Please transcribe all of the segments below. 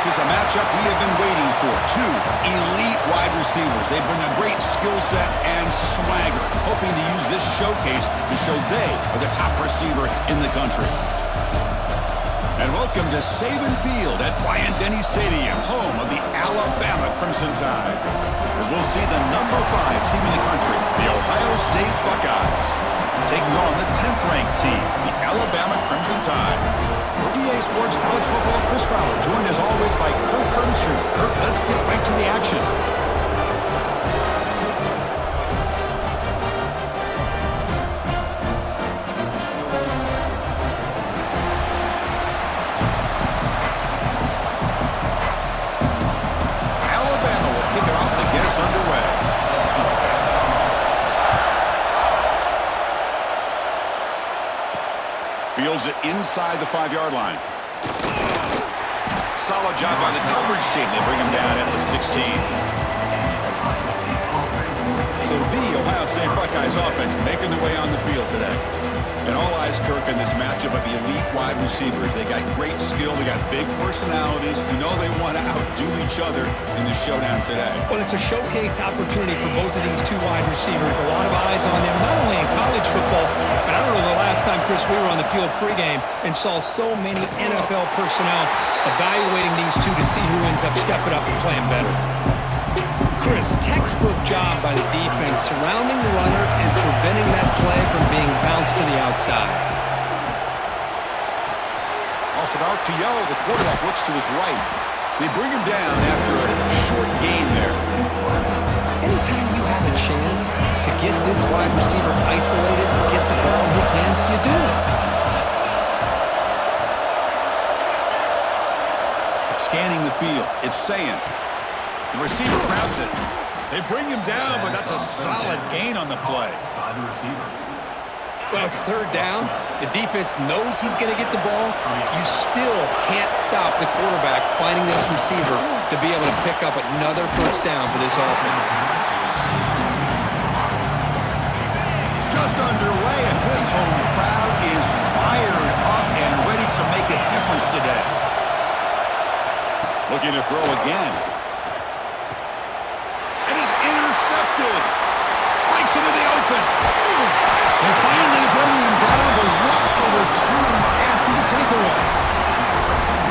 This is a matchup we have been waiting for. Two elite wide receivers. They bring a great skill set and swagger, hoping to use this showcase to show they are the top receiver in the country. And welcome to Saban Field at Bryant-Denny Stadium, home of the Alabama Crimson Tide. As we'll see the number 5 team in the country, the Ohio State Buckeyes, taking on the 10th-ranked team, the Alabama Crimson Tide. For EA Sports College Football, Chris Fowler, joined as always by Kirk Herbstreit. Kirk, let's get right to the action. Alabama will kick it off to get us underway. Fields it inside the 5-yard line. Solid job by the coverage team. They bring him down at the 16. So the Ohio State Buckeyes offense making their way on the field today. And all eyes, Kirk, in this matchup of the elite wide receivers. They got great skill. They got big personalities. You know they want to outdo each other in the showdown today. Well, it's a showcase opportunity for both of these two wide receivers. A lot of eyes on them, not only in college football, but I don't know the last time, Chris, we were on the field pregame and saw so many NFL personnel evaluating these two to see who ends up stepping up and playing better. Chris, textbook job by the defense surrounding the runner and preventing that play from being bounced to the outside. Off an RPO, the quarterback looks to his right. They bring him down after a short gain there. Anytime you have a chance to get this wide receiver isolated, to get the ball in his hands, you do it. Scanning the field, it's Sayan. The receiver grabs it. They bring him down, but that's a solid gain on the play. Well, it's 3rd down. The defense knows he's going to get the ball. You still can't stop the quarterback finding this receiver to be able to pick up another 1st down for this offense. Just underway, and this home crowd is fired up and ready to make a difference today. Looking to throw again. And he's intercepted. Breaks into the open. They finally bring him down, but what a return after the takeaway.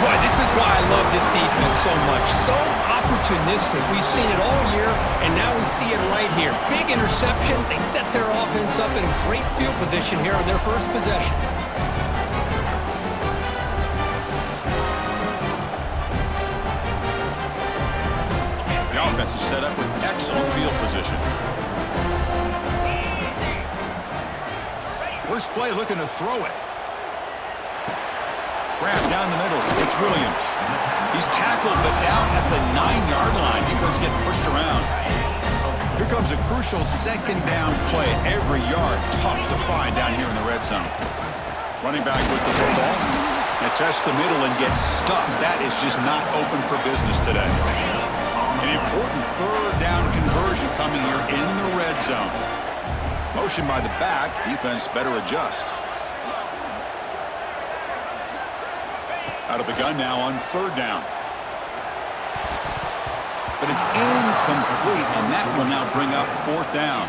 Boy, this is why I love this defense so much. So opportunistic. We've seen it all year, and now we see it right here. Big interception. They set their offense up in great field position here on their first possession. The offense is set up with excellent field position. First play looking to throw it. Grab down the middle. It's Williams. He's tackled but down at the 9-yard line. Defense getting pushed around. Here comes a crucial 2nd down play. Every yard tough to find down here in the red zone. Running back with the football. And tests the middle and gets stuck. That is just not open for business today. An important 3rd down conversion coming here in the red zone. Motion by the back. Defense better adjust. Out of the gun now on 3rd down. But it's incomplete, and that will now bring up 4th down.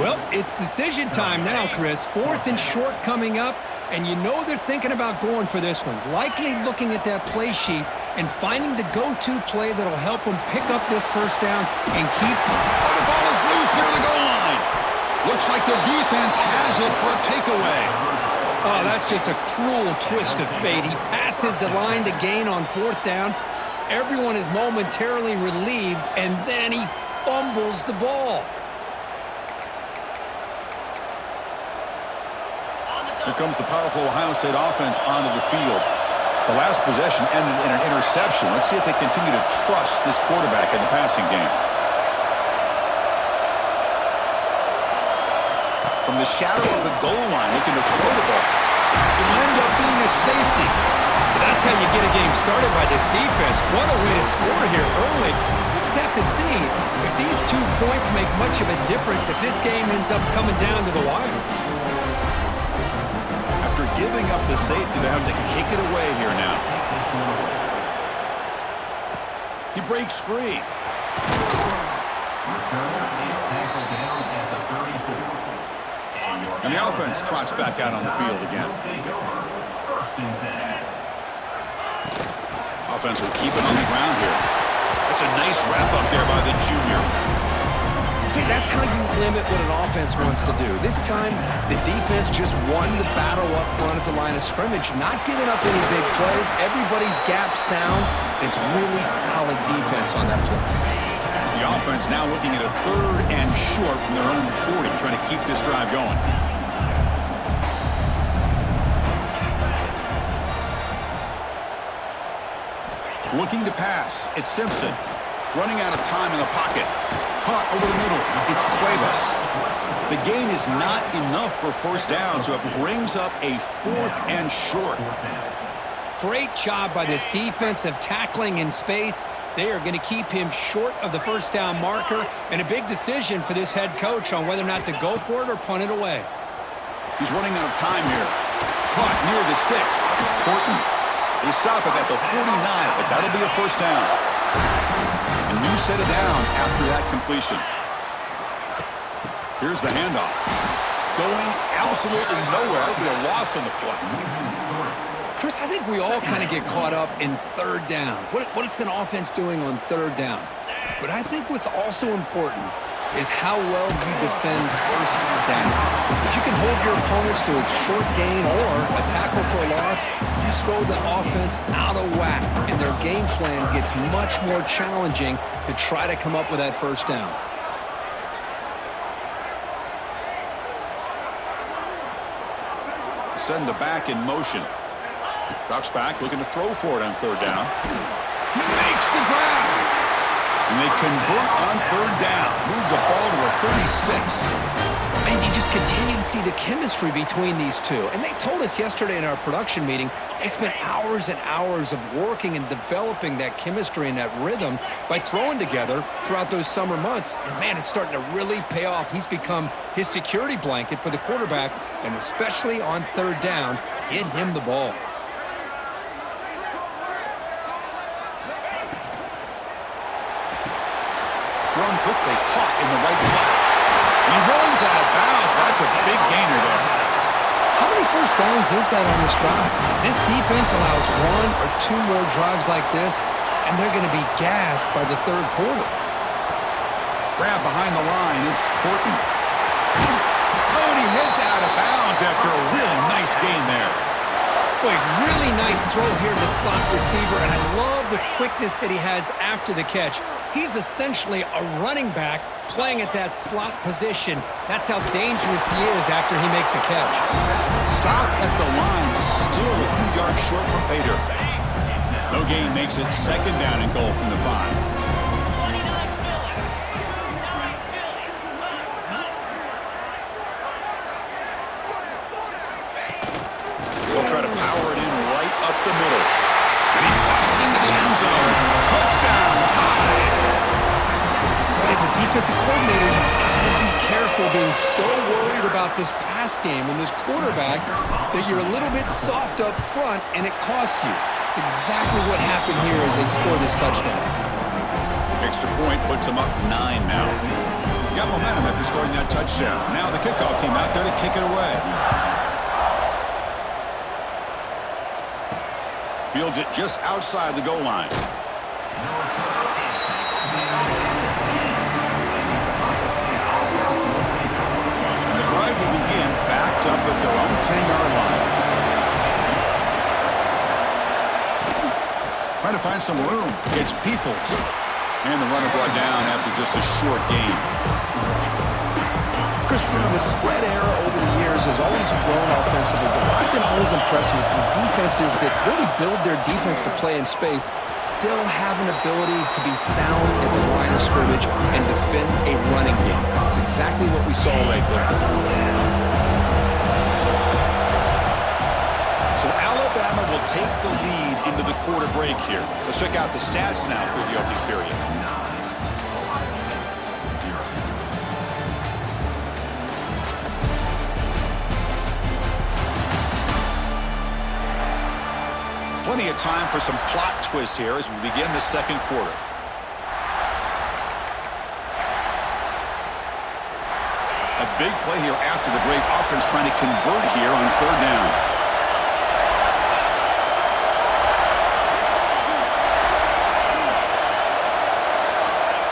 Well, it's decision time now, Chris. 4th and short coming up, and you know they're thinking about going for this one. Likely looking at that play sheet and finding the go-to play that'll help them pick up this 1st down and keep... Oh, the ball is loose near the goal line. Looks like the defense has it for a takeaway. Oh, that's just a cruel twist of fate. He passes the line to gain on 4th down. Everyone is momentarily relieved, and then he fumbles the ball. Here comes the powerful Ohio State offense onto the field. The last possession ended in an interception. Let's see if they continue to trust this quarterback in the passing game. From the shadow of the goal line, looking to throw the ball. It'll end up being a safety. That's how you get a game started by this defense. What a way to score here early. We just have to see if these 2 points make much of a difference if this game ends up coming down to the wire. After giving up the safety, they have to kick it away here now. He breaks free. And the offense trots back out on the field again. Offense will keep it on the ground here. That's a nice wrap up there by the junior. See, that's how you limit what an offense wants to do. This time, the defense just won the battle up front at the line of scrimmage, not giving up any big plays. Everybody's gap sound. It's really solid defense on that play. The offense now looking at a 3rd and short from their own 40, trying to keep this drive going. Looking to pass. It's Simpson. Running out of time in the pocket. Caught over the middle. It's Cuevas. The gain is not enough for first down, so it brings up a 4th and short. Great job by this defensive tackling in space. They are going to keep him short of the first down marker, and a big decision for this head coach on whether or not to go for it or punt it away. He's running out of time here. Caught near the sticks. It's Porton. They stop it at the 49, but that'll be a first down. A new set of downs after that completion. Here's the handoff. Going absolutely nowhere. It'll be a loss on the play. Chris, I think we all kind of get caught up in 3rd down. What's an offense doing on 3rd down? But I think what's also important is how well you defend first down. If you can hold your opponents to a short gain or a tackle for a loss, you throw the offense out of whack, and their game plan gets much more challenging to try to come up with that first down. Send the back in motion. Drops back, looking to throw for it on 3rd down. He makes the grab. And they convert on 3rd down. Move the ball to the 36. And you just continue to see the chemistry between these two. And they told us yesterday in our production meeting, they spent hours and hours of working and developing that chemistry and that rhythm by throwing together throughout those summer months. And, man, it's starting to really pay off. He's become his security blanket for the quarterback, and especially on 3rd down, get him the ball. Thrown quickly, caught in the right flat. He runs out of bounds. That's a big gainer there. How many first downs is that on this drive? This defense allows 1 or 2 more drives like this, and they're going to be gassed by the 3rd quarter. Grab behind the line. It's Porton. Oh, and he heads out of bounds after a really nice gain there. Boy, really nice throw here to the slot receiver, and I love the quickness that he has after the catch. He's essentially a running back playing at that slot position. That's how dangerous he is after he makes a catch. Stop at the line, still a few yards short from pay dirt. No gain makes it 2nd down and goal from the 5. They'll try to power it in right up the middle. And he busts into the end zone. Touchdown, tied. As a defensive coordinator, you've got to be careful being so worried about this pass game and this quarterback that you're a little bit soft up front and it costs you. It's exactly what happened here as they score this touchdown. Extra point puts them up 9 now. You got momentum after scoring that touchdown. Now the kickoff team out there to kick it away. Fields it just outside the goal line. And the drive will begin backed up at their own 10-yard line. Trying to find some room. It's Peoples. And the runner brought down after just a short gain. Christian, the spread era over the years has always grown offensively, but I've been always impressed with defenses that really build their defense to play in space, still have an ability to be sound at the line of scrimmage and defend a running game. It's exactly what we saw right there. So Alabama will take the lead into the quarter break here. Let's check out the stats now through the opening period. Plenty of time for some plot twists here as we begin the second quarter. A big play here after the break. Offense trying to convert here on third down.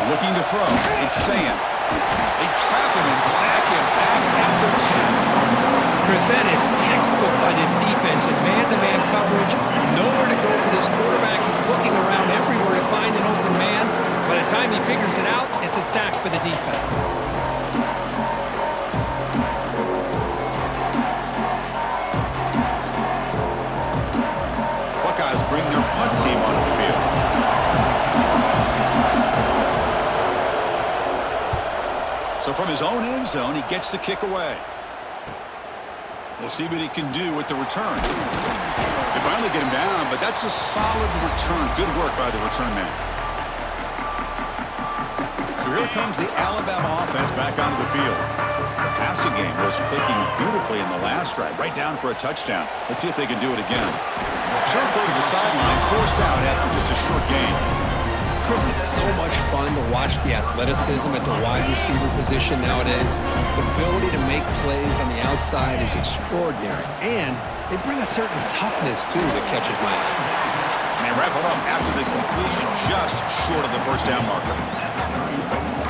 Looking to throw. It's Saying. They trap him and sack him back at the 10. Chris, that is textbook by this defense in man-to-man coverage. Nowhere to go for this quarterback. He's looking around everywhere to find an open man. By the time he figures it out, it's a sack for the defense. Buckeyes bring their punt team onto the field. So from his own end zone, he gets the kick away. We'll see what he can do with the return. They finally get him down, but that's a solid return. Good work by the return man. So here comes the Alabama offense back onto the field. The passing game was clicking beautifully in the last drive, right down for a touchdown. Let's see if they can do it again. Short throw to the sideline, forced out after just a short gain. Chris, it's so much fun to watch the athleticism at the wide receiver position nowadays. The ability to make plays on the outside is extraordinary, and they bring a certain toughness, too, that catches my eye. And they wrap it up after the completion just short of the first down marker.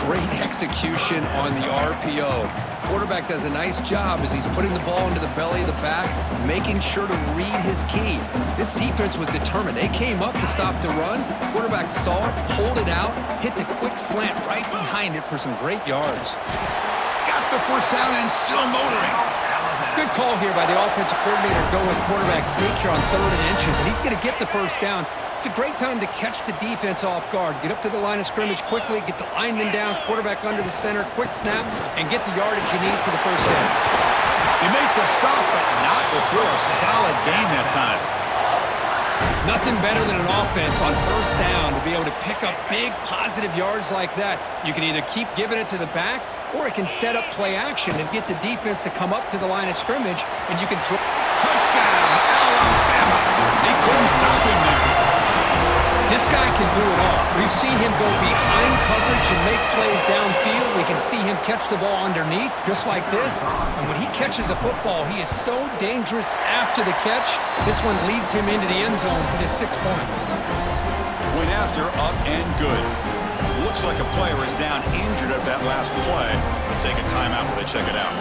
Great execution on the RPO. Quarterback does a nice job as he's putting the ball into the belly of the back, making sure to read his key. This defense was determined. They came up to stop the run. Quarterback saw it, pulled it out, hit the quick slant right behind it for some great yards. Got the first down and still motoring. Good call here by the offensive coordinator to go with quarterback sneak here on 3rd and inches, and he's going to get the first down. It's a great time to catch the defense off guard. Get up to the line of scrimmage quickly, get the lineman down, quarterback under the center, quick snap, and get the yardage you need for the first down. He made the stop, but not before a solid gain that time. Nothing better than an offense on first down to be able to pick up big positive yards like that. You can either keep giving it to the back, or it can set up play action and get the defense to come up to the line of scrimmage, and you can throw. Touchdown, Alabama. They couldn't stop him there. This guy can do it all. We've seen him go behind coverage and make plays downfield. We can see him catch the ball underneath, just like this. And when he catches a football, he is so dangerous after the catch. This one leads him into the end zone for the 6 points. Point after, up and good. Looks like a player is down injured at that last play. They'll take a timeout while they check it out.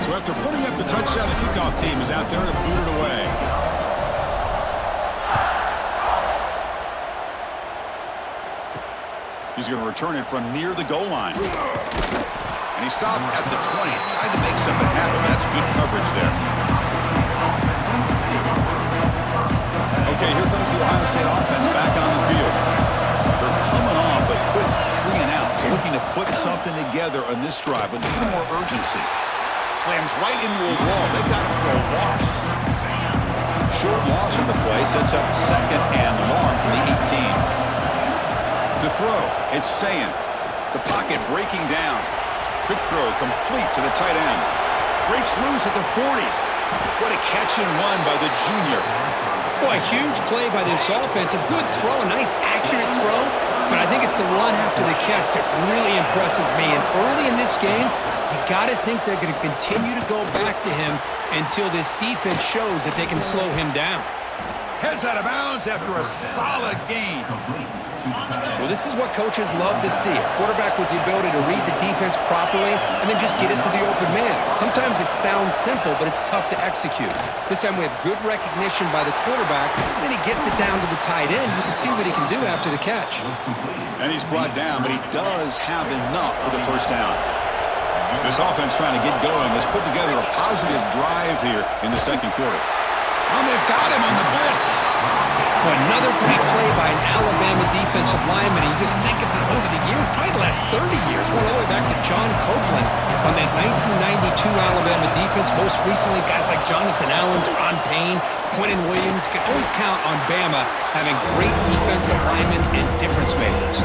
So after putting up the touchdown, the kickoff team is out there to boot it away. He's going to return it from near the goal line. And he stopped at the 20. Tried to make something happen. That's good coverage there. Okay, here comes the Ohio State offense back on the field. They're coming off a quick 3 and out. So looking to put something together on this drive with a little more urgency. Slams right into a wall. They've got him for a loss. Short loss of the play sets up 2nd and long from the 18. To throw, it's Saying. The pocket breaking down. Quick throw complete to the tight end. Breaks loose at the 40. What a catch and run by the junior. Boy, a huge play by this offense. A good throw, a nice accurate throw. But I think it's the run after the catch that really impresses me. And early in this game, you got to think they're going to continue to go back to him until this defense shows that they can slow him down. Heads out of bounds after a solid gain. Well, this is what coaches love to see. A quarterback with the ability to read the defense properly and then just get it to the open man. Sometimes it sounds simple, but it's tough to execute. This time we have good recognition by the quarterback, and then he gets it down to the tight end. You can see what he can do after the catch. And he's brought down, but he does have enough for the first down. This offense trying to get going has put together a positive drive here in the second quarter. And they've got him on the blitz. Another great play by an Alabama defensive lineman. You just think about over the years, probably the last 30 years, going all the way back to John Copeland on that 1992 Alabama defense. Most recently, guys like Jonathan Allen, Deron Payne, Quentin Williams. You can always count on Bama having great defensive linemen and difference makers.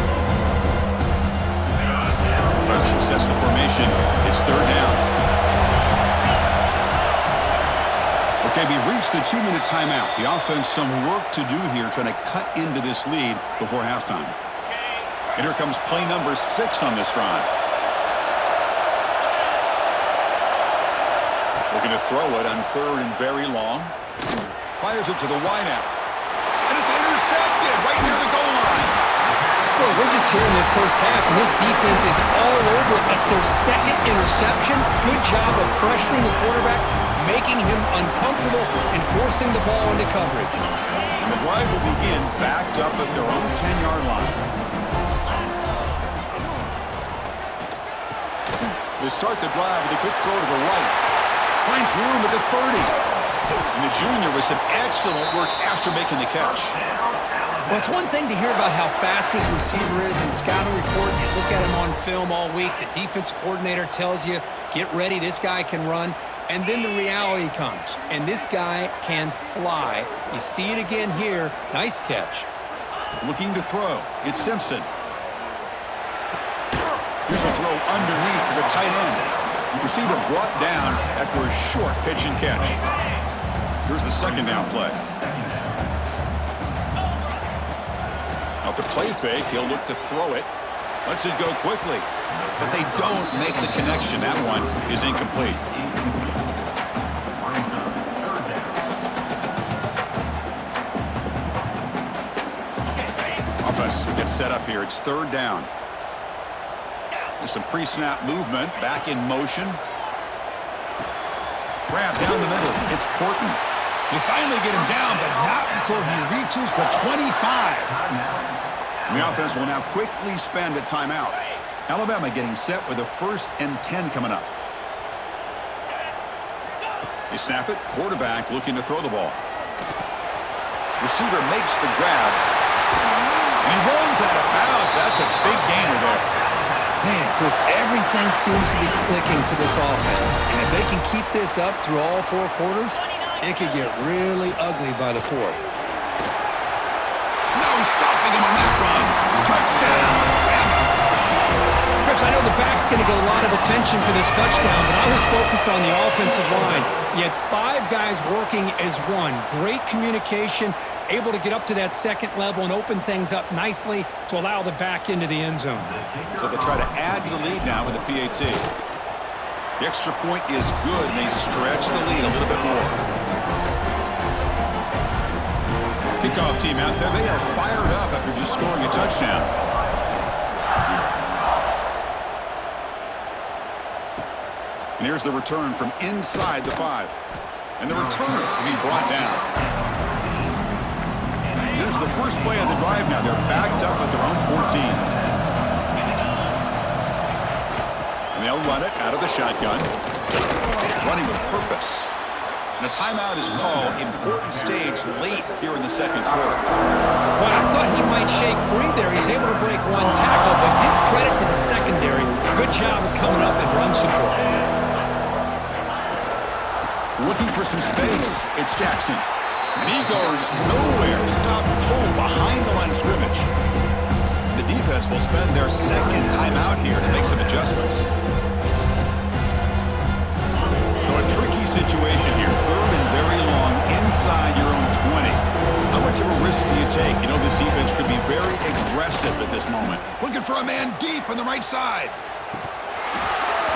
First successful formation. It's 3rd down. Okay, we reached the 2-minute timeout. The offense some work to do here, trying to cut into this lead before halftime. And here comes play number 6 on this drive. Looking to throw it on 3rd and very long. Fires it to the wideout. And it's intercepted right near the goal line. Well, we're just here in this first half, and this defense is all over it. It's their 2nd interception. Good job of pressuring the quarterback, making him uncomfortable, and forcing the ball into coverage. And the drive will begin backed up at their own 10-yard line. They start the drive with a quick throw to the right. Finds room at the 30. And the junior with some excellent work after making the catch. Well, it's one thing to hear about how fast this receiver is in the scouting report. You look at him on film all week. The defense coordinator tells you, get ready, this guy can run. And then the reality comes, and this guy can fly. You see it again here. Nice catch. Looking to throw. It's Simpson. Here's a throw underneath to the tight end. Receiver brought down after a short pitch and catch. Here's the 2nd down play. Off the play fake, he'll look to throw it. Lets it go quickly. But they don't make the connection. That one is incomplete. Offense gets set up here. It's 3rd down. There's some pre-snap movement. Back in motion. Grab down the middle. It's Porton. You finally get him down, but not before he reaches the 25. And the offense will now quickly spend a timeout. Alabama getting set with a 1st and 10 coming up. They snap it. Quarterback looking to throw the ball. Receiver makes the grab. And he runs out of bounds. That's a big gainer there. Man, Chris, everything seems to be clicking for this offense. And if they can keep this up through all 4 quarters, it could get really ugly by the 4th. No stopping him on that run. Touchdown, Alabama. Chris, I know the back's going to get a lot of attention for this touchdown, but I was focused on the offensive line. You had 5 guys working as one. Great communication, able to get up to that 2nd level and open things up nicely to allow the back into the end zone. So they'll try to add to the lead now with the PAT. The extra point is good, and they stretch the lead a little bit more. Kickoff team out there, they are fired up after just scoring a touchdown. And here's the return from inside the 5. And the returner will be brought down. Here's the first play of the drive now. They're backed up at their own 14. And they'll run it out of the shotgun. Running with purpose. And a timeout is called. Important stage late here in the 2nd quarter. Well, I thought he might shake free there. He's able to break 1 tackle, but give credit to the secondary. Good job of coming up and run support. Looking for some space. It's Jackson. And he goes nowhere. Stop cold behind the line of scrimmage. The defense will spend their 2nd timeout here to make some adjustments. So a tricky situation here. 3rd and very long inside your own 20. How much of a risk do you take? You know this defense could be very aggressive at this moment. Looking for a man deep on the right side.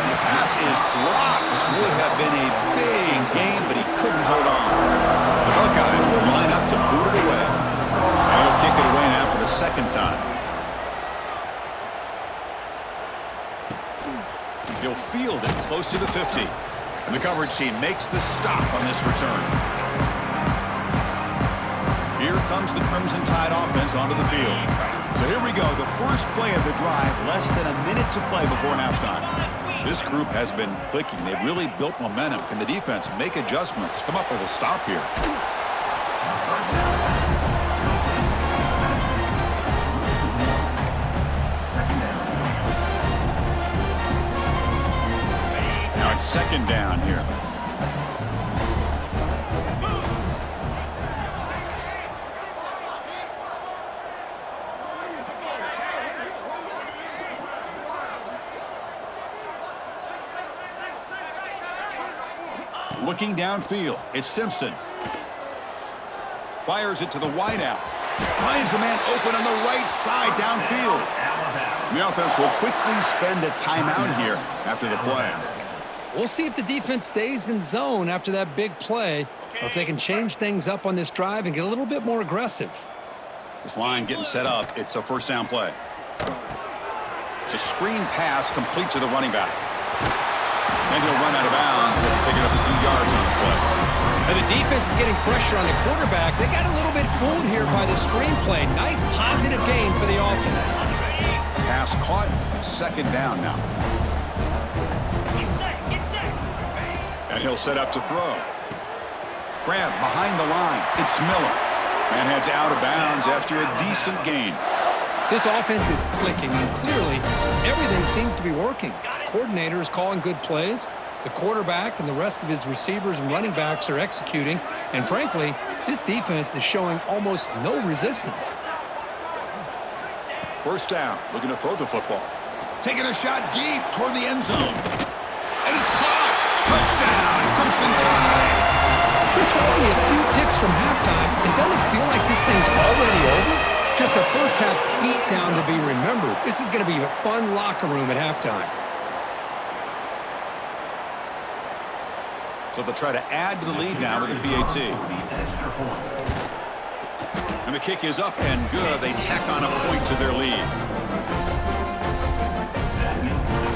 And the pass is dropped. Would have been a big game, but he couldn't hold on. The Buckeyes will line up to boot it away. And he'll kick it away now for the 2nd time. He'll field it close to the 50. And the coverage team makes the stop on this return. Here comes the Crimson Tide offense onto the field. So here we go, the first play of the drive, less than a minute to play before halftime. This group has been clicking. They've really built momentum. Can the defense make adjustments? Come up with a stop here. Now it's 2nd down here. Looking downfield, it's Simpson. Fires it to the wideout. Finds a man open on the right side downfield. The offense will quickly spend a timeout here after the play. We'll see if the defense stays in zone after that big play, or if they can change things up on this drive and get a little bit more aggressive. This line getting set up. It's a first down play. It's a screen pass complete to the running back. And he'll run out of bounds and pick it up a few yards on the play. And the defense is getting pressure on the quarterback. They got a little bit fooled here by the screen play. Nice positive gain for the offense. Pass caught. Second down now. And he'll set up to throw. Grab behind the line. It's Miller. And heads out of bounds after a decent gain. This offense is clicking, and clearly everything seems to be working. The coordinator is calling good plays. The quarterback and the rest of his receivers and running backs are executing. And frankly, this defense is showing almost no resistance. First down. Looking to throw the football. Taking a shot deep toward the end zone. And it's caught. Touchdown. Crimson Tide. Chris, we're only a few ticks from halftime. And doesn't it feel like this thing's already over? Just a first-half beatdown to be remembered. This is going to be a fun locker room at halftime. So they'll try to add to the lead now with a PAT. And the kick is up and good. They tack on a point to their lead.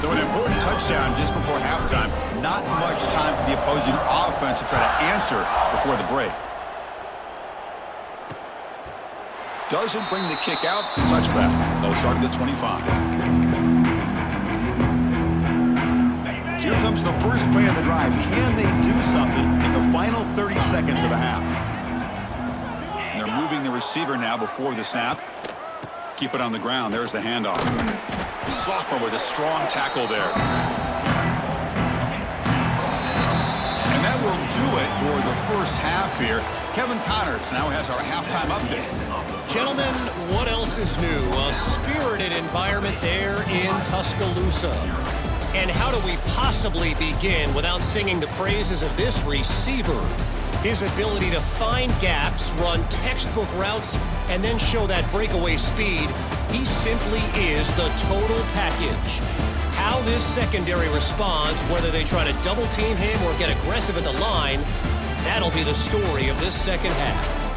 So an important touchdown just before halftime. Not much time for the opposing offense to try to answer before the break. Doesn't bring the kick out. Touchback. They'll start at the 25. Here comes the first play of the drive. Can they do something in the final 30 seconds of the half? And they're moving the receiver now before the snap. Keep it on the ground. There's the handoff. The sophomore with a strong tackle there. And that will do it for the first half here. Kevin Connors now has our halftime update. Gentlemen, what else is new? A spirited environment there in Tuscaloosa. And how do we possibly begin without singing the praises of this receiver? His ability to find gaps, run textbook routes, and then show that breakaway speed. He simply is the total package. How this secondary responds, whether they try to double team him or get aggressive at the line, that'll be the story of this second half.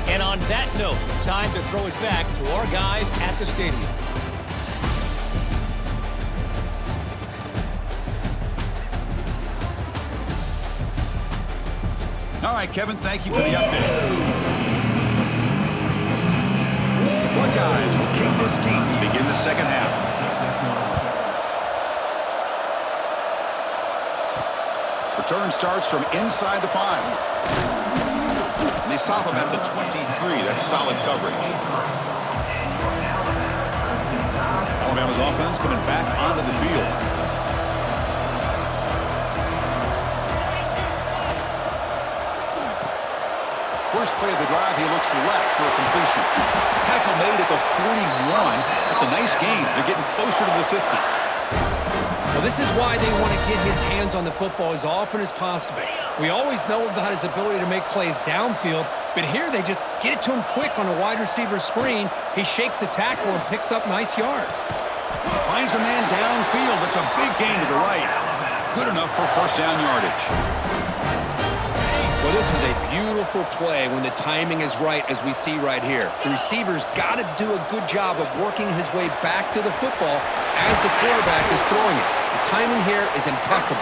And on that note, time to throw it back to our guys at the stadium. All right, Kevin, thank you for the update. The Buckeyes will kick this deep to begin the second half. Return starts from inside the 5. And they stop him at the 23. That's solid coverage. Alabama's offense coming back onto the field. First play of the drive, he looks left for a completion. Tackle made at the 41. That's a nice gain. They're getting closer to the 50. Well, this is why they want to get his hands on the football as often as possible. We always know about his ability to make plays downfield, but here they just get it to him quick on a wide receiver screen. He shakes the tackle and picks up nice yards. Finds a man downfield. That's a big gain to the right. Good enough for first down yardage. Well, this is a beautiful play when the timing is right, as we see right here. The receiver's got to do a good job of working his way back to the football as the quarterback is throwing it. The timing here is impeccable.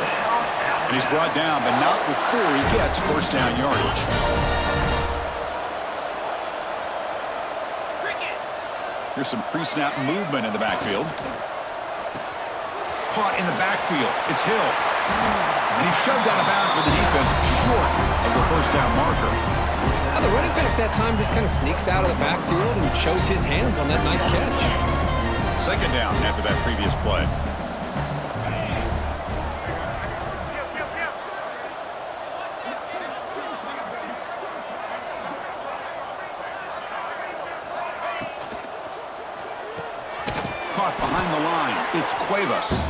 And he's brought down, but not before he gets first down yardage. Here's some pre-snap movement in the backfield. Caught in the backfield. It's Hill. And he's shoved out of bounds with the defense short of the first down marker. Now the running back that time just kind of sneaks out of the backfield and shows his hands on that nice catch. Second down after that previous play. Caught behind the line. It's Cuevas.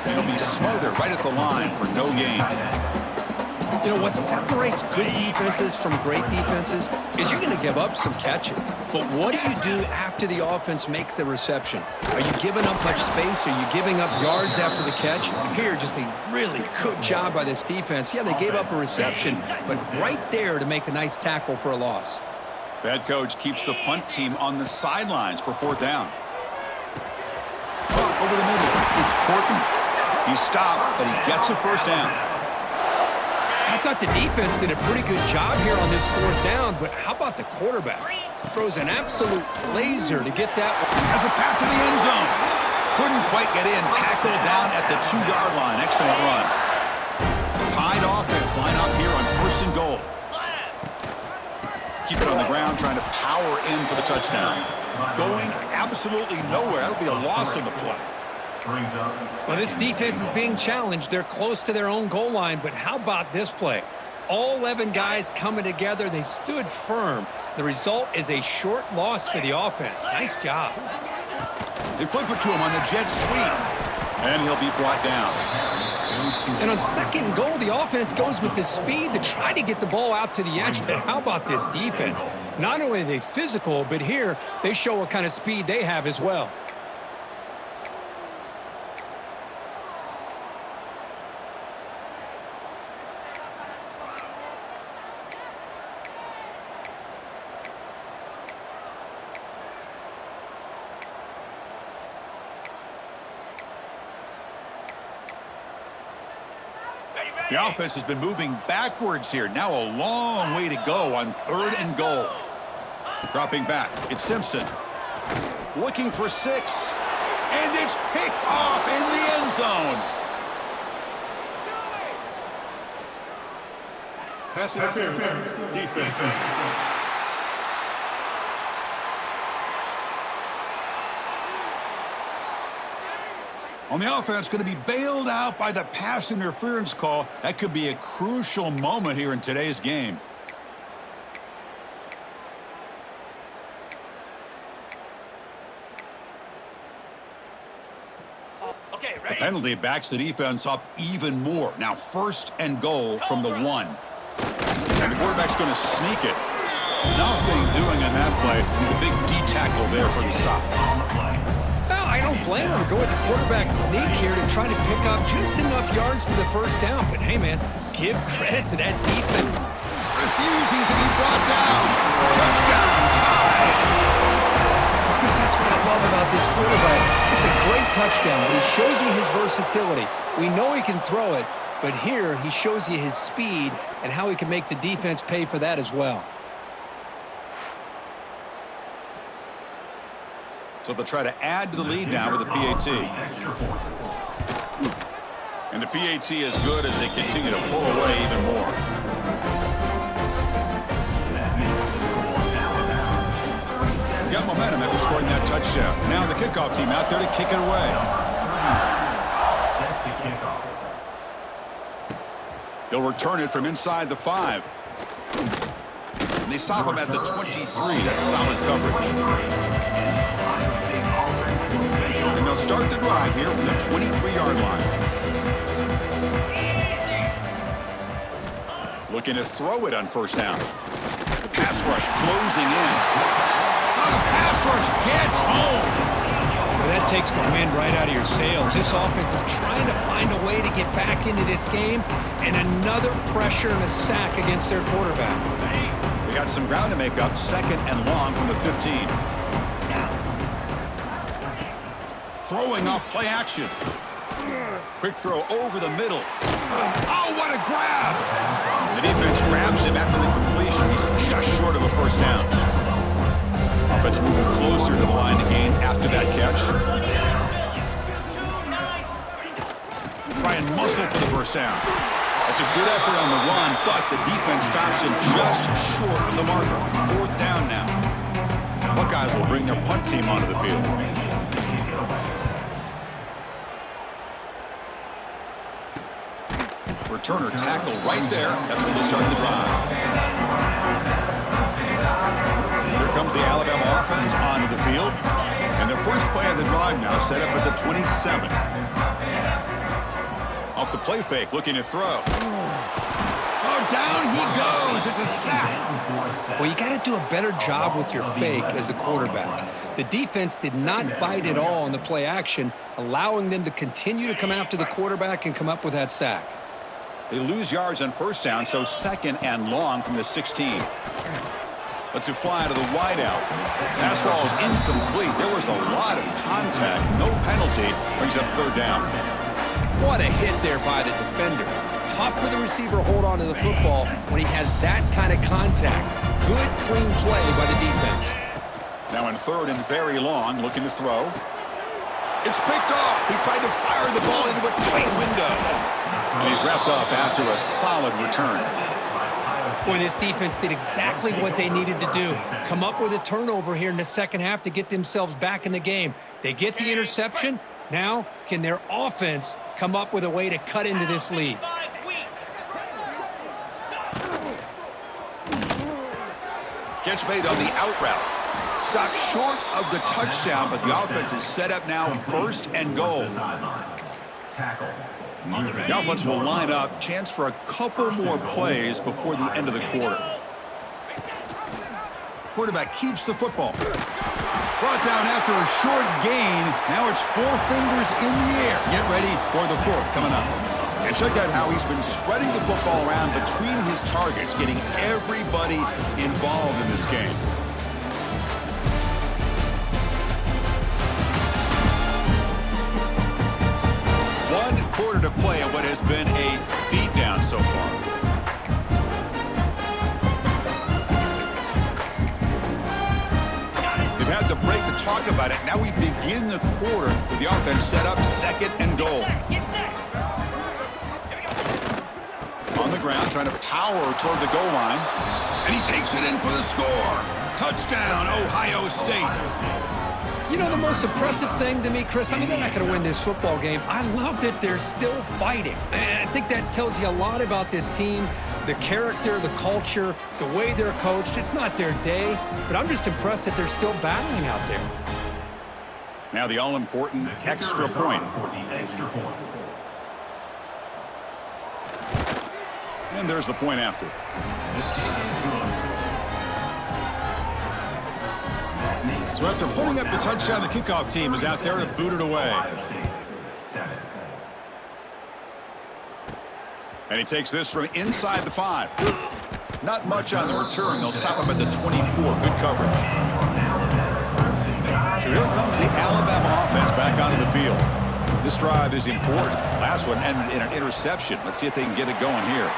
And he'll be smothered right at the line for no gain. You know, what separates good defenses from great defenses is you're going to give up some catches. But what do you do after the offense makes the reception? Are you giving up much space? Are you giving up yards after the catch? Here, just a really good job by this defense. Yeah, they gave up a reception, but right there to make a nice tackle for a loss. The head coach keeps the punt team on the sidelines for 4th down. Caught over the middle. It's Horton. He stopped, but he gets a 1st down. I thought the defense did a pretty good job here on this 4th down, but how about the quarterback? Throws an absolute laser to get that one. Has a path to the end zone. Couldn't quite get in. Tackled down at the 2-yard line. Excellent run. Tied offense line up here on 1st and goal. Keep it on the ground, trying to power in for the touchdown. Going absolutely nowhere. That'll be a loss on the play. Well, this defense is being challenged. They're close to their own goal line, but how about this play? All 11 guys coming together. They stood firm. The result is a short loss for the offense. Nice job. They flip it to him on the jet sweep, and he'll be brought down. And on 2nd and goal, the offense goes with the speed to try to get the ball out to the edge. But how about this defense? Not only are they physical, but here they show what kind of speed they have as well. The offense has been moving backwards here. Now a long way to go on 3rd and goal. Dropping back, it's Simpson. Looking for 6. And it's picked off in the end zone. Pass interference. Defense. On the offense, going to be bailed out by the pass interference call. That could be a crucial moment here in today's game. Okay, The penalty backs the defense up even more. Now 1st and goal from the 1. And the quarterback's going to sneak it. Nothing doing on that play. The big D tackle there for the stop. Well, I don't blame him to go with the quarterback sneak here to try to pick up just enough yards for the 1st down. But hey, man, give credit to that defense. Refusing to be brought down. Touchdown, tied. Because that's what I love about this quarterback. It's a great touchdown, but he shows you his versatility. We know he can throw it, but here he shows you his speed and how he can make the defense pay for that as well. So they'll try to add to the lead now with the PAT. And the PAT is good as they continue to pull away even more. Got momentum after scoring that touchdown. Now the kickoff team out there to kick it away. They'll return it from inside the 5. And they stop him at the 23. That's solid coverage. And they'll start the drive here from the 23-yard line. Looking to throw it on 1st down. The pass rush closing in. Oh, the pass rush gets home. Well, that takes the wind right out of your sails. This offense is trying to find a way to get back into this game, and another pressure and a sack against their quarterback. We got some ground to make up. 2nd and long from the 15. Throwing off play action. Quick throw over the middle. Oh, what a grab! The defense grabs him after the completion. He's just short of a 1st down. Offense moving closer to the line to gain after that catch. Try and muscle for the 1st down. That's a good effort on the run, but the defense stops him just short of the marker. 4th down now. Buckeyes will bring their punt team onto the field. Returner tackle right there. That's when they start the drive. Here comes the Alabama offense onto the field. And the first play of the drive now set up at the 27. Off the play fake, looking to throw. Oh, Oh, down he goes. It's a sack. Well, you got to do a better job with your fake as the quarterback. The defense did not bite at all on the play action, allowing them to continue to come after the quarterback and come up with that sack. They lose yards on first down, so 2nd and long from the 16. Lets it fly to the wideout. Pass ball is incomplete. There was a lot of contact. No penalty. Brings up 3rd down. What a hit there by the defender. Tough for the receiver to hold on to the football when he has that kind of contact. Good, clean play by the defense. Now in 3rd and very long, looking to throw. It's picked off. He tried to fire the ball into a tight window. And he's wrapped up after a solid return. Boy, this defense did exactly what they needed to do. Come up with a turnover here in the second half to get themselves back in the game. They get the interception. Now, can their offense come up with a way to cut into this lead? Catch made on the out route. Stopped short of the touchdown, but the offense is set up now 1st and goal. The offense will line up. Chance for a couple more plays before the end of the quarter. Quarterback keeps the football. Brought down after a short gain. Now it's 4 fingers in the air. Get ready for the 4th coming up. And check out how he's been spreading the football around between his targets, getting everybody involved in this game. Quarter to play in what has been a beatdown so far. We've had the break to talk about it. Now we begin the quarter with the offense set up 2nd and goal. On the ground, trying to power toward the goal line. And he takes it in for the score. Touchdown, Ohio State. You know, the most impressive thing to me, Chris, I mean, they're not going to win this football game. I love that they're still fighting. And I think that tells you a lot about this team, the character, the culture, the way they're coached. It's not their day, but I'm just impressed that they're still battling out there. Now the all-important extra point. And there's the point after. So after putting up the touchdown, the kickoff team is out there to boot it away. And he takes this from inside the 5. Not much on the return. They'll stop him at the 24. Good coverage. So here comes the Alabama offense back onto the field. This drive is important. Last one ended in an interception. Let's see if they can get it going here.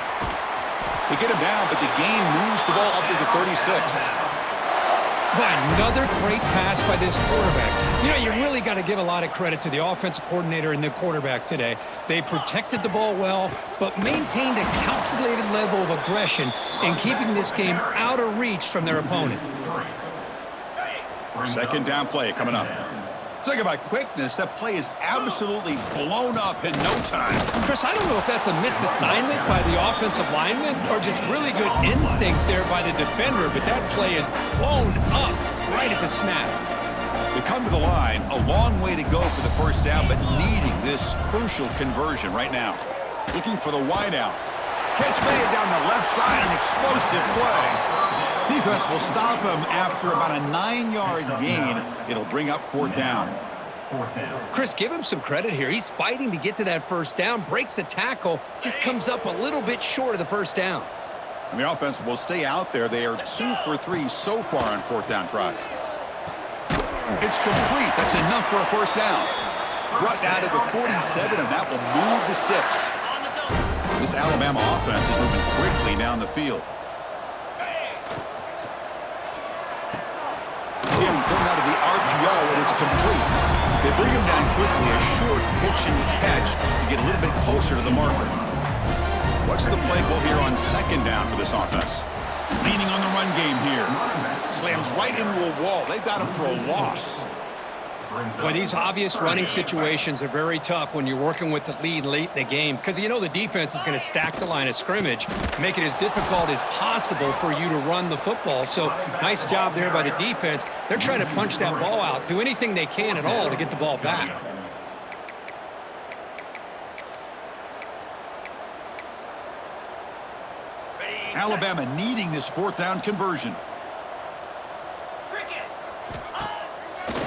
They get him down, but the gain moves the ball up to the 36. Another great pass by this quarterback. You know, you really got to give a lot of credit to the offensive coordinator and the quarterback today. They protected the ball well, but maintained a calculated level of aggression in keeping this game out of reach from their opponent. 2nd down play coming up. Talk about quickness. That play is absolutely blown up in no time. Chris, I don't know if that's a misassignment by the offensive lineman or just really good instincts there by the defender, but that play is blown up right at the snap. They come to the line, a long way to go for the 1st down, but needing this crucial conversion right now. Looking for the wideout. Catch made down the left side, an explosive play. Defense will stop him after about a 9-yard gain. It'll bring up 4th down. Chris, give him some credit here. He's fighting to get to that 1st down, breaks the tackle, just comes up a little bit short of the 1st down. And the offense will stay out there. They are 2 for 3 so far on 4th down tries. It's complete. That's enough for a 1st down. Brought down to the 47, and that will move the sticks. This Alabama offense is moving quickly down the field. Again, coming out of the RPO, and it's complete. They bring him down quickly, a short pitch and catch to get a little bit closer to the marker. What's the play call here on 2nd down for this offense? Leaning on the run game here. Slams right into a wall. They've got him for a loss. Boy, these obvious running situations are very tough when you're working with the lead late in the game because you know the defense is going to stack the line of scrimmage, make it as difficult as possible for you to run the football. So nice job there by the defense. They're trying to punch that ball out, do anything they can at all to get the ball back. Alabama needing this fourth down conversion.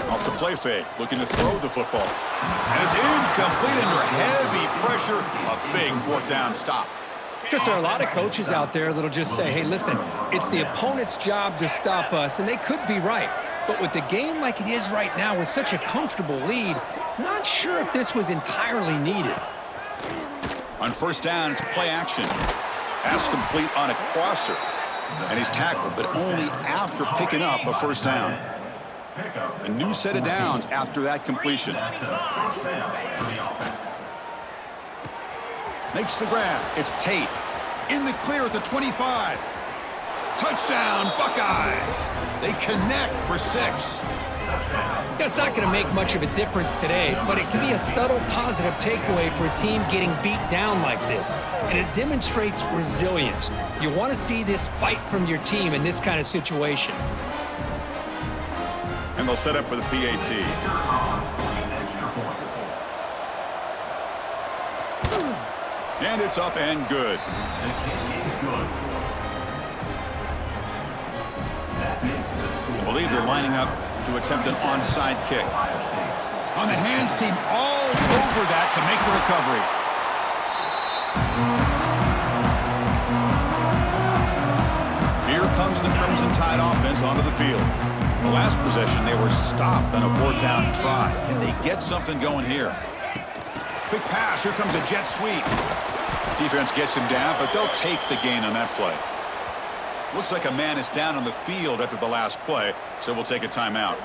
Off the play fake, looking to throw the football. And it's incomplete under heavy pressure. A big fourth down stop. Because there are a lot of coaches out there that'll just say, hey, listen, it's the opponent's job to stop us, and they could be right. But with the game like it is right now with such a comfortable lead, not sure if this was entirely needed. On first down, it's play action. Pass complete on a crosser. And he's tackled, but only after picking up a first down. A new set of downs after that completion. Makes the grab. It's Tate. In the clear at the 25. Touchdown, Buckeyes. They connect for 6. That's not going to make much of a difference today, but it can be a subtle positive takeaway for a team getting beat down like this. And it demonstrates resilience. You want to see this fight from your team in this kind of situation. And they'll set up for the PAT. And it's up and good. I believe they're lining up to attempt an onside kick. On the hands team all over that to make the recovery. Here comes the Crimson Tide offense onto the field. The last possession, they were stopped on a fourth down try. Can they get something going here? Quick pass. Here comes a jet sweep. Defense gets him down, but they'll take the gain on that play. Looks like a man is down on the field after the last play, so we'll take a timeout.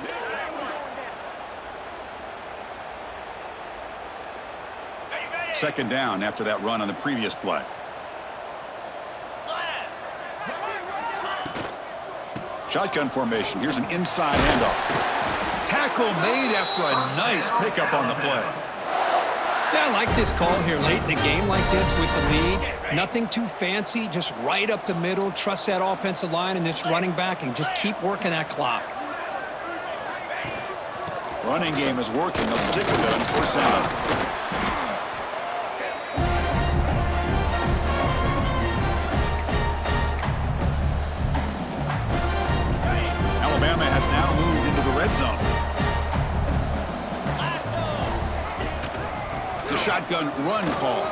Second down after that run on the previous play. Shotgun formation. Here's an inside handoff. Tackle made after a nice pickup on the play. Yeah, I like this call here late in the game like this with the lead. Nothing too fancy, just right up the middle. Trust that offensive line and this running back and just keep working that clock. Running game is working. They'll stick with it on first down. Alabama has now moved into the red zone. It's a shotgun run call.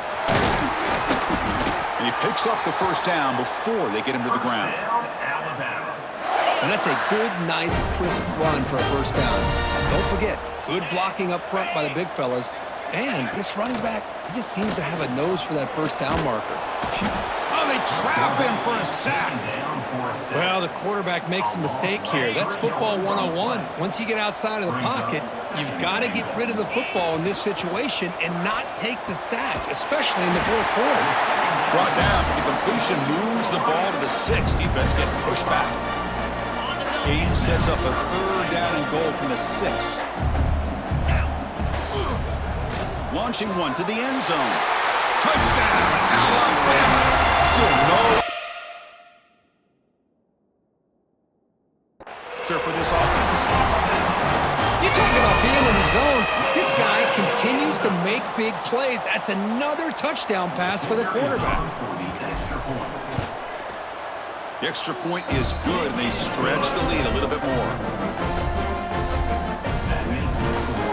And he picks up the first down before they get him to the ground. And that's a good, nice, crisp run for a first down. Don't forget, good blocking up front by the big fellas. And this running back, he just seems to have a nose for that first down marker. Oh, they trap him for a sack. Well, the quarterback makes a mistake here. That's football 101. Once you get outside of the pocket, you've got to get rid of the football in this situation and not take the sack, especially in the fourth quarter. Brought down, but the completion moves the ball to the 6. Defense getting pushed back. Game sets up a third down and goal from the 6. Launching one to the end zone. Touchdown, Alabama. Still no for this offense. You talk about being in the zone. This guy continues to make big plays. That's another touchdown pass for the quarterback. The extra point is good, and they stretch the lead a little bit more.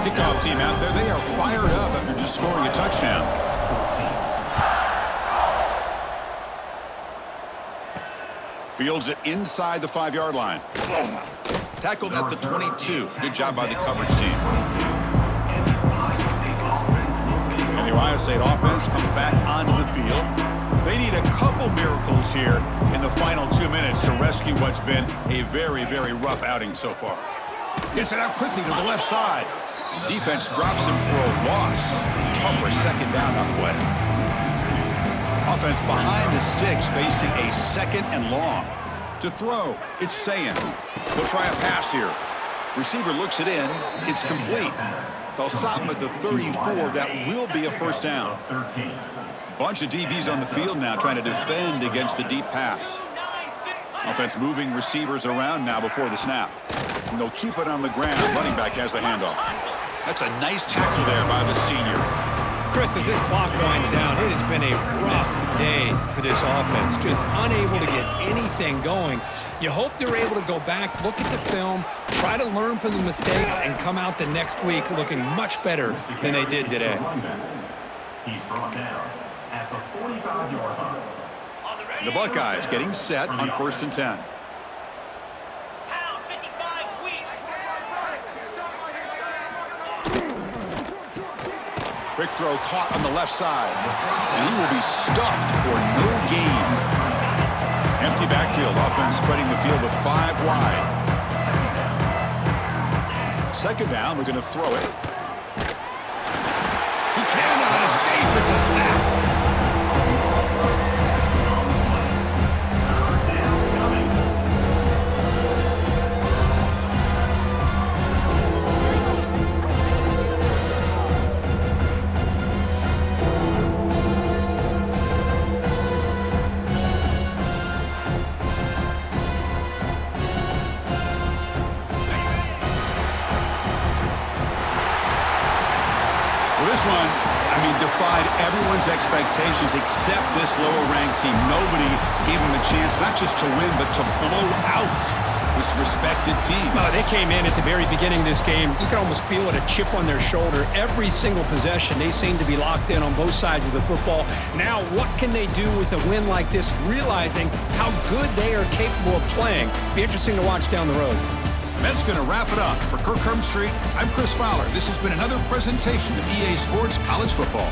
Kickoff team out there, they are fired up after just scoring a touchdown. Fields it inside the 5-yard line. Tackled at the 22. Good job by the coverage team. And the Ohio State offense comes back onto the field. They need a couple miracles here in the final 2 minutes to rescue what's been a very, very rough outing so far. Gets it out quickly to the left side. Defense drops him for a loss. Tougher second down on the way. Offense behind the sticks facing a second and long. To throw, it's Sayin. They'll try a pass here. Receiver looks it in. It's complete. They'll stop him at the 34. That will be a first down. Bunch of DBs on the field now trying to defend against the deep pass. Offense moving receivers around now before the snap. And they'll keep it on the ground. Running back has the handoff. That's a nice tackle there by the senior. Chris, as this clock winds down, it has been a rough day for this offense. Just unable to get anything going. You hope they're able to go back, look at the film, try to learn from the mistakes, and come out the next week looking much better than they did today. He's brought down at the 45-yard line. The Buckeyes getting set on 1st and 10. Quick throw caught on the left side. And he will be stuffed for no gain. Empty backfield. Offense spreading the field with 5 wide. 2nd down. We're going to throw it. He cannot escape. It's a sack. This one, defied everyone's expectations except this lower-ranked team. Nobody gave them a chance not just to win, but to blow out this respected team. Oh, they came in at the very beginning of this game. You could almost feel it, a chip on their shoulder. Every single possession, they seem to be locked in on both sides of the football. Now, what can they do with a win like this, realizing how good they are capable of playing? Be interesting to watch down the road. That's going to wrap it up. For Kirk Hermstreet, I'm Chris Fowler. This has been another presentation of EA Sports College Football.